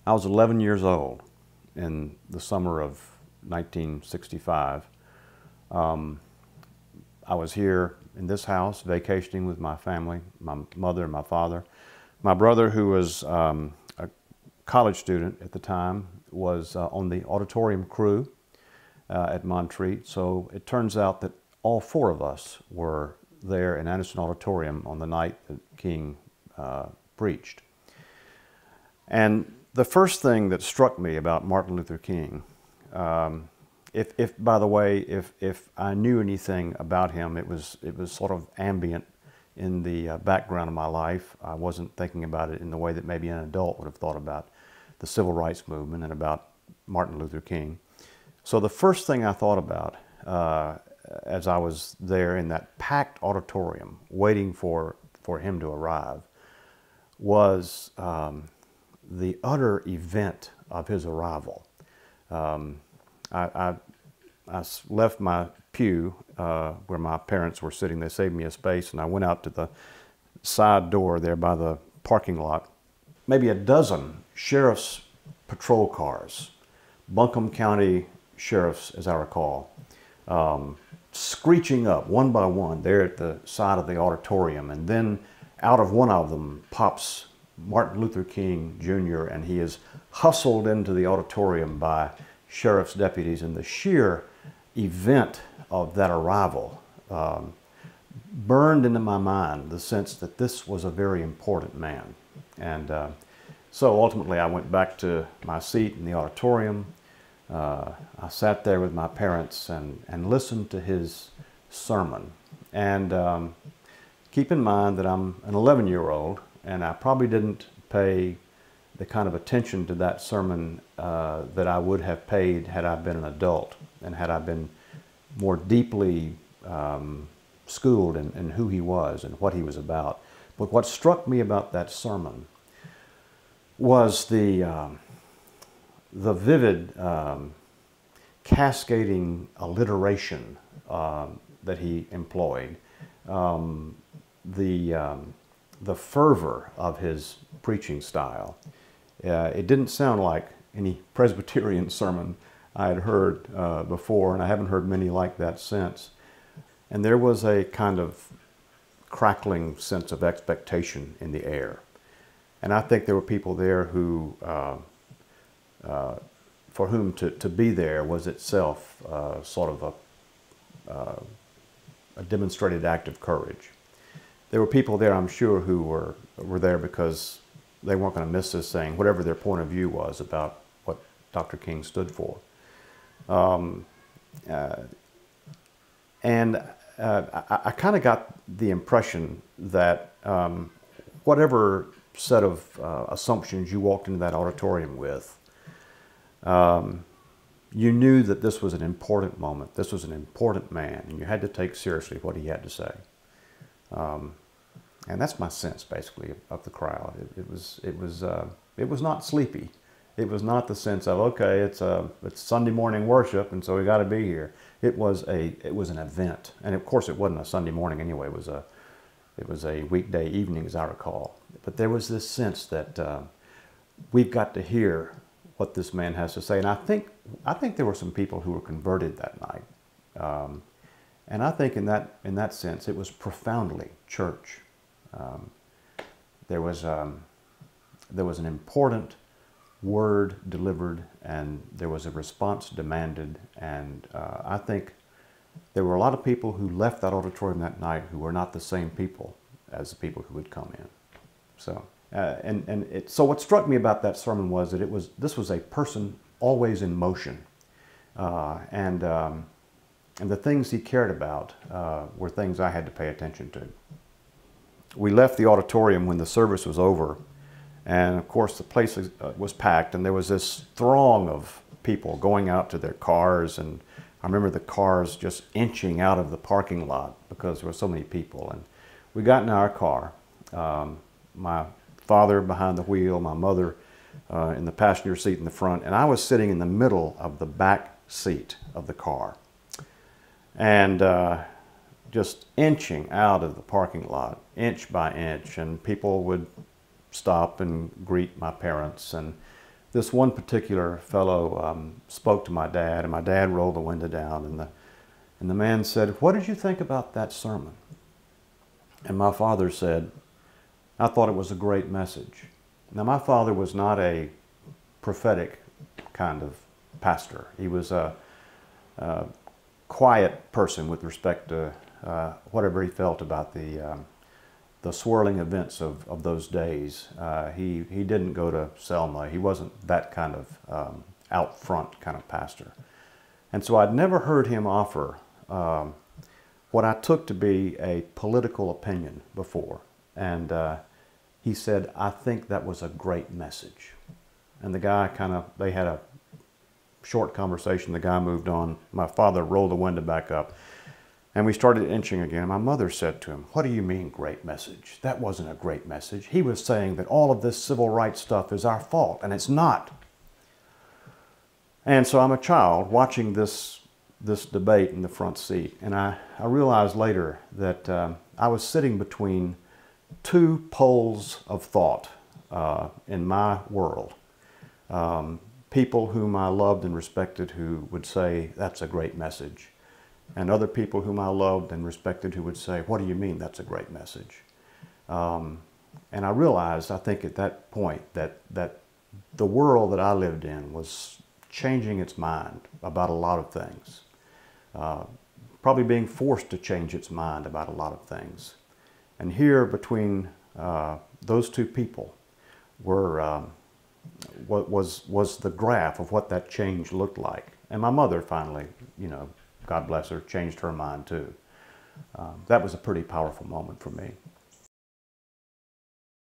I was 11 years old in the summer of 1965. I was here in this house vacationing with my family, my mother and my father. My brother, who was a college student at the time, was on the auditorium crew at Montreat. So it turns out that all four of us were there in Anderson Auditorium on the night that King preached. And the first thing that struck me about Martin Luther King, by the way, if I knew anything about him, it was sort of ambient in the background of my life. I wasn't thinking about it in the way that maybe an adult would have thought about the civil rights movement and about Martin Luther King. So the first thing I thought about as I was there in that packed auditorium waiting for him to arrive was the utter event of his arrival. I left my pew where my parents were sitting. They saved me a space, and I went out to the side door there by the parking lot. Maybe a dozen sheriff's patrol cars, Buncombe County sheriffs, as I recall, screeching up one by one there at the side of the auditorium. And then out of one of them pops Martin Luther King Jr., and he is hustled into the auditorium by sheriff's deputies. And the sheer event of that arrival burned into my mind the sense that this was a very important man. And so ultimately I went back to my seat in the auditorium. I sat there with my parents and listened to his sermon. And keep in mind that I'm an 11-year-old, and I probably didn't pay the kind of attention to that sermon that I would have paid had I been an adult and had I been more deeply schooled in who he was and what he was about. But what struck me about that sermon was the vivid cascading alliteration that he employed, the fervor of his preaching style. It didn't sound like any Presbyterian sermon I had heard before, and I haven't heard many like that since. And there was a kind of crackling sense of expectation in the air. And I think there were people there who, for whom to be there was itself sort of a demonstrated act of courage. There were people there, I'm sure, who were there because they weren't going to miss this thing, whatever their point of view was about what Dr. King stood for. I kind of got the impression that whatever set of assumptions you walked into that auditorium with, you knew that this was an important moment. This was an important man, and you had to take seriously what he had to say. And that's my sense, basically, of the crowd. It was not sleepy. It was not the sense of, okay, it's Sunday morning worship, and so we got to be here. It was an event, and of course, it wasn't a Sunday morning anyway. It was a weekday evening, as I recall. But there was this sense that we've got to hear what this man has to say, and I think there were some people who were converted that night. And I think in that sense, it was profoundly church. There was an important word delivered, and there was a response demanded. And I think there were a lot of people who left that auditorium that night who were not the same people as the people who had come in. So, so what struck me about that sermon was that this was a person always in motion, and the things he cared about were things I had to pay attention to. We left the auditorium when the service was over, and of course the place was packed, and there was this throng of people going out to their cars, and I remember the cars just inching out of the parking lot because there were so many people. And we got in our car, my father behind the wheel, my mother in the passenger seat in the front, and I was sitting in the middle of the back seat of the car. And just inching out of the parking lot, inch by inch, and people would stop and greet my parents, and this one particular fellow spoke to my dad, and my dad rolled the window down, and the man said, "What did you think about that sermon?" And my father said, "I thought it was a great message." Now, my father was not a prophetic kind of pastor. He was a quiet person with respect to whatever he felt about the swirling events of those days. He didn't go to Selma. He wasn't that kind of out front kind of pastor. And so I'd never heard him offer what I took to be a political opinion before. And he said, "I think that was a great message." And the guy they had a short conversation. The guy moved on. My father rolled the window back up, and we started inching again. My mother said to him, "What do you mean, great message? That wasn't a great message. He was saying that all of this civil rights stuff is our fault, and it's not." And so I'm a child watching this debate in the front seat, and I realized later that I was sitting between two poles of thought in my world. People whom I loved and respected who would say, "That's a great message," and other people whom I loved and respected who would say, "What do you mean that's a great message?" And I realized, I think at that point, that the world that I lived in was changing its mind about a lot of things. Probably being forced to change its mind about a lot of things. And here between those two people was the graph of what that change looked like. And my mother finally, God bless her, changed her mind too. That was a pretty powerful moment for me.